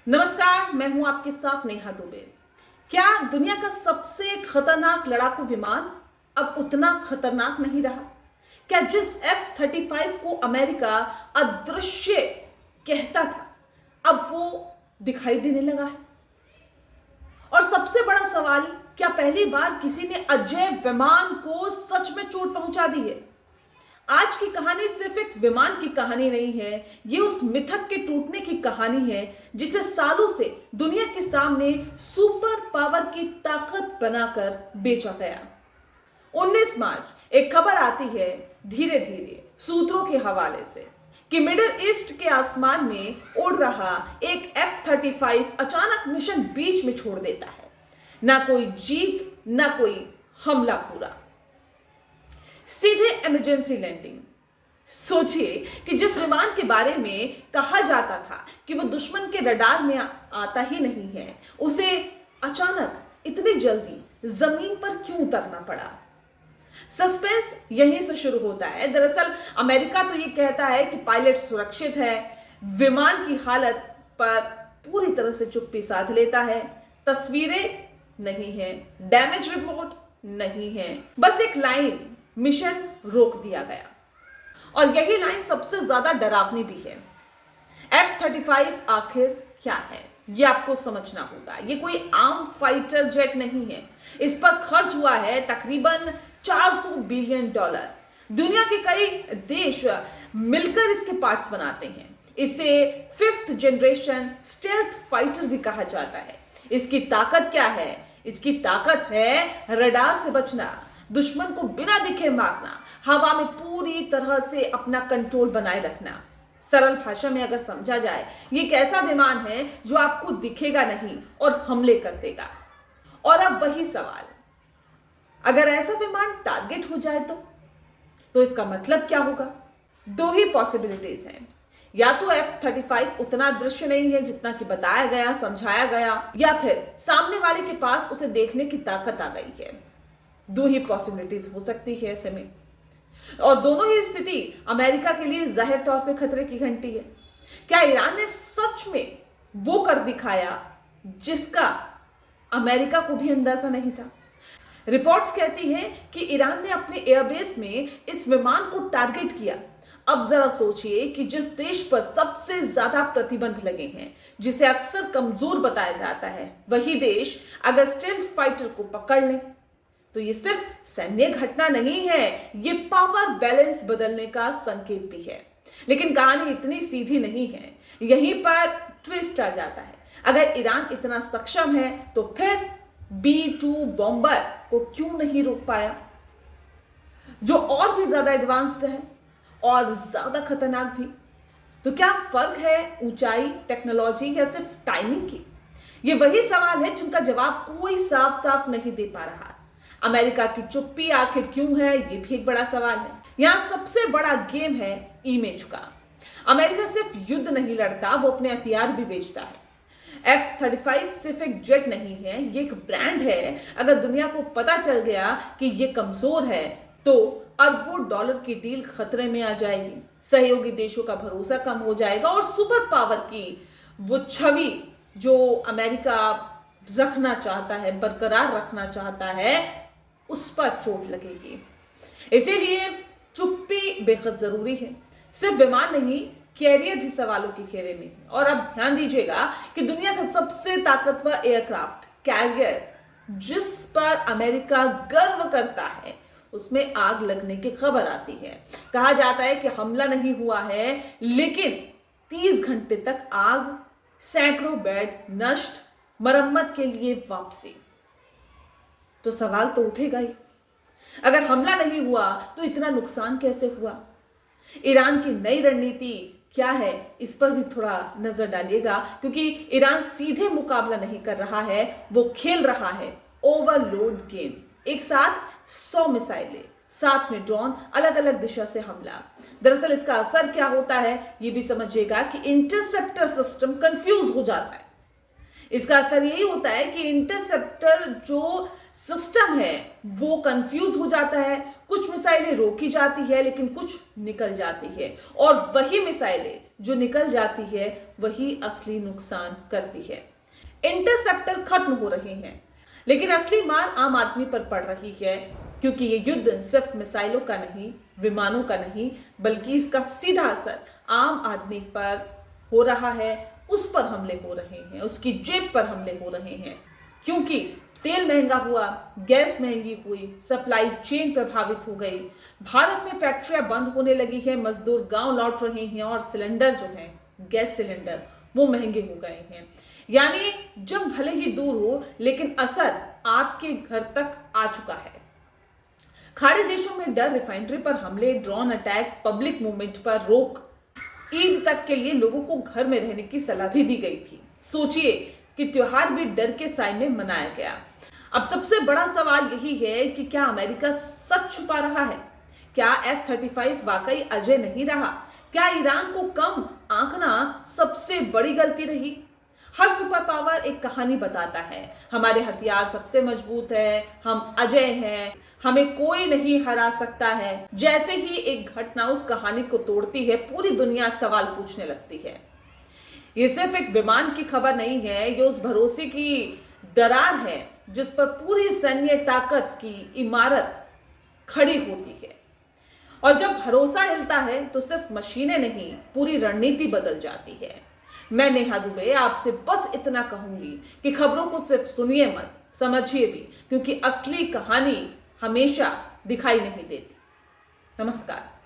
नमस्कार, मैं हूं आपके साथ नेहा दुबे। क्या दुनिया का सबसे खतरनाक लड़ाकू विमान अब उतना खतरनाक नहीं रहा? क्या जिस F-35 को अमेरिका अदृश्य कहता था, अब वो दिखाई देने लगा है? और सबसे बड़ा सवाल, क्या पहली बार किसी ने अजय विमान को सच में चोट पहुंचा दी है? आज की कहानी सिर्फ एक विमान की कहानी नहीं है, ये उस मिथक के टूटने की कहानी है जिसे सालों से दुनिया के सामने सुपर पावर की ताकत बनाकर बेचा गया। 19 मार्च एक खबर आती है धीरे धीरे सूत्रों के हवाले से कि मिडिल ईस्ट के आसमान में उड़ रहा एक F-35 अचानक मिशन बीच में छोड़ देता है। ना कोई जीत, ना कोई हमला पूरा, सीधे इमरजेंसी लैंडिंग। सोचिए कि जिस विमान के बारे में कहा जाता था कि वो दुश्मन के रडार में आता ही नहीं है, उसे अचानक इतनी जल्दी जमीन पर क्यों उतरना पड़ा? सस्पेंस यहीं से शुरू होता है। दरअसल अमेरिका तो ये कहता है कि पायलट सुरक्षित है, विमान की हालत पर पूरी तरह से चुप्पी साध लेता है, तस्वीरें नहीं है, डैमेज रिपोर्ट नहीं है, बस एक लाइन, मिशन रोक दिया गया। और यही लाइन सबसे ज्यादा डरावनी भी है। F-35 आखिर क्या है, ये आपको समझना होगा। ये कोई आम फाइटर जेट नहीं है। इस पर खर्च हुआ है तकरीबन $400 बिलियन। दुनिया के कई देश मिलकर इसके पार्ट्स बनाते हैं। इसे 5th जनरेशन स्टेल्थ फाइटर भी कहा जाता है। इसकी ताकत क्या है? इसकी ताकत है रडार से बचना, दुश्मन को बिना दिखे मारना, हवा में पूरी तरह से अपना कंट्रोल बनाए रखना। सरल भाषा में अगर समझा जाए, ये एक ऐसा विमान है जो आपको दिखेगा नहीं और हमले कर देगा। और अब वही सवाल, अगर ऐसा विमान टारगेट हो जाए तो इसका मतलब क्या होगा? दो ही पॉसिबिलिटीज हैं। या तो F-35 उतना दृश्य नहीं है जितना कि बताया गया, समझाया गया, या फिर सामने वाले के पास उसे देखने की ताकत आ गई है। दो ही पॉसिबिलिटीज हो सकती है ऐसे में, और दोनों ही स्थिति अमेरिका के लिए जाहिर तौर पे खतरे की घंटी है। क्या ईरान ने सच में वो कर दिखाया जिसका अमेरिका को भी अंदाजा नहीं था? रिपोर्ट्स कहती हैं कि ईरान ने अपने एयरबेस में इस विमान को टारगेट किया। अब जरा सोचिए कि जिस देश पर सबसे ज्यादा प्रतिबंध लगे हैं, जिसे अक्सर कमजोर बताया जाता है, वही देश अगर स्टेल्थ फाइटर को पकड़ ले तो ये सिर्फ सैन्य घटना नहीं है, ये पावर बैलेंस बदलने का संकेत भी है। लेकिन कहानी इतनी सीधी नहीं है, यहीं पर ट्विस्ट आ जाता है। अगर ईरान इतना सक्षम है तो फिर B-2 बॉम्बर को क्यों नहीं रोक पाया, जो और भी ज्यादा एडवांस्ड है और ज्यादा खतरनाक भी? तो क्या फर्क है ऊंचाई, टेक्नोलॉजी या सिर्फ टाइमिंग की? ये वही सवाल है जिनका जवाब कोई साफ साफ नहीं दे पा रहा। अमेरिका की चुप्पी आखिर क्यों है, ये भी एक बड़ा सवाल है। यहां सबसे बड़ा गेम है इमेज का। अमेरिका सिर्फ युद्ध नहीं लड़ता, वो अपने हथियार भी बेचता है। F-35 सिर्फ एक जेट नहीं है, ये एक ब्रांड है। अगर दुनिया को पता चल गया कि ये कमजोर है तो अरबों डॉलर की डील खतरे में आ जाएगी, सहयोगी देशों का भरोसा कम हो जाएगा और सुपर पावर की वो छवि जो अमेरिका रखना चाहता है, बरकरार रखना चाहता है, उस पर चोट लगेगी। इसीलिए चुप्पी बेहद जरूरी है। सिर्फ विमान नहीं, कैरियर भी सवालों के घेरे में है। और अब ध्यान दीजिएगा कि दुनिया का सबसे ताकतवर एयरक्राफ्ट कैरियर जिस पर अमेरिका गर्व करता है, उसमें आग लगने की खबर आती है। कहा जाता है कि हमला नहीं हुआ है, लेकिन 30 घंटे तक आग, सैकड़ों बेड नष्ट, मरम्मत के लिए वापसी। तो सवाल तो उठेगा ही, अगर हमला नहीं हुआ तो इतना नुकसान कैसे हुआ? ईरान की नई रणनीति क्या है, इस पर भी थोड़ा नजर डालिएगा, क्योंकि ईरान सीधे मुकाबला नहीं कर रहा है, वो खेल रहा है ओवरलोड गेम। एक साथ 100 मिसाइलें, साथ में ड्रोन, अलग अलग दिशा से हमला। दरअसल इसका असर क्या होता है, ये भी समझिएगा कि इंटरसेप्टर सिस्टम कंफ्यूज हो जाता है। इसका असर यही होता है कि इंटरसेप्टर जो सिस्टम है वो कंफ्यूज हो जाता है। कुछ मिसाइलें रोकी जाती है, लेकिन कुछ निकल जाती है, और वही मिसाइलें जो निकल जाती है वही असली नुकसान करती है। इंटरसेप्टर खत्म हो रहे हैं, लेकिन असली मार आम आदमी पर पड़ रही है, क्योंकि ये युद्ध सिर्फ मिसाइलों का नहीं, विमानों का नहीं, बल्कि इसका सीधा असर आम आदमी पर हो रहा है। उस पर हमले हो रहे हैं, उसकी जेब पर हमले हो रहे हैं, क्योंकि तेल महंगा हुआ, गैस महंगी हुई, सप्लाई चेन प्रभावित हो गई, भारत में फैक्ट्रियां बंद होने लगी है, मजदूर गांव लौट रहे हैं और सिलेंडर जो है, गैस सिलेंडर, वो महंगे हो गए हैं। यानी जंग भले ही दूर हो, लेकिन असर आपके घर तक आ चुका है। खाड़ी देशों में डर, रिफाइनरी पर हमले, ड्रोन अटैक, पब्लिक मूवमेंट पर रोक, ईद तक के लिए लोगों को घर में रहने की सलाह भी दी गई थी। सोचिए कि त्योहार भी डर के साए में मनाया गया। अब सबसे बड़ा सवाल यही है कि क्या अमेरिका सच छुपा रहा है? क्या F-35 वाकई अजय नहीं रहा? क्या ईरान को कम आंकना सबसे बड़ी गलती रही? हर सुपर पावर एक कहानी बताता है। हमारे हथियार सबसे मजबूत है, हम अजय हैं, हमें कोई नहीं हरा सकता है। जैसे ही एक घटना उस कहानी को तोड़ती है, पूरी दुनिया सवाल पूछने लगती है। ये सिर्फ एक विमान की खबर नहीं है, ये उस भरोसे की दरार है जिस पर पूरी सैन्य ताकत की इमारत खड़ी होती है। और जब भरोसा हिलता है तो सिर्फ मशीनें नहीं, पूरी रणनीति बदल जाती है। मैं नेहा दुबे आपसे बस इतना कहूंगी कि खबरों को सिर्फ सुनिए मत, समझिए भी, क्योंकि असली कहानी हमेशा दिखाई नहीं देती। नमस्कार।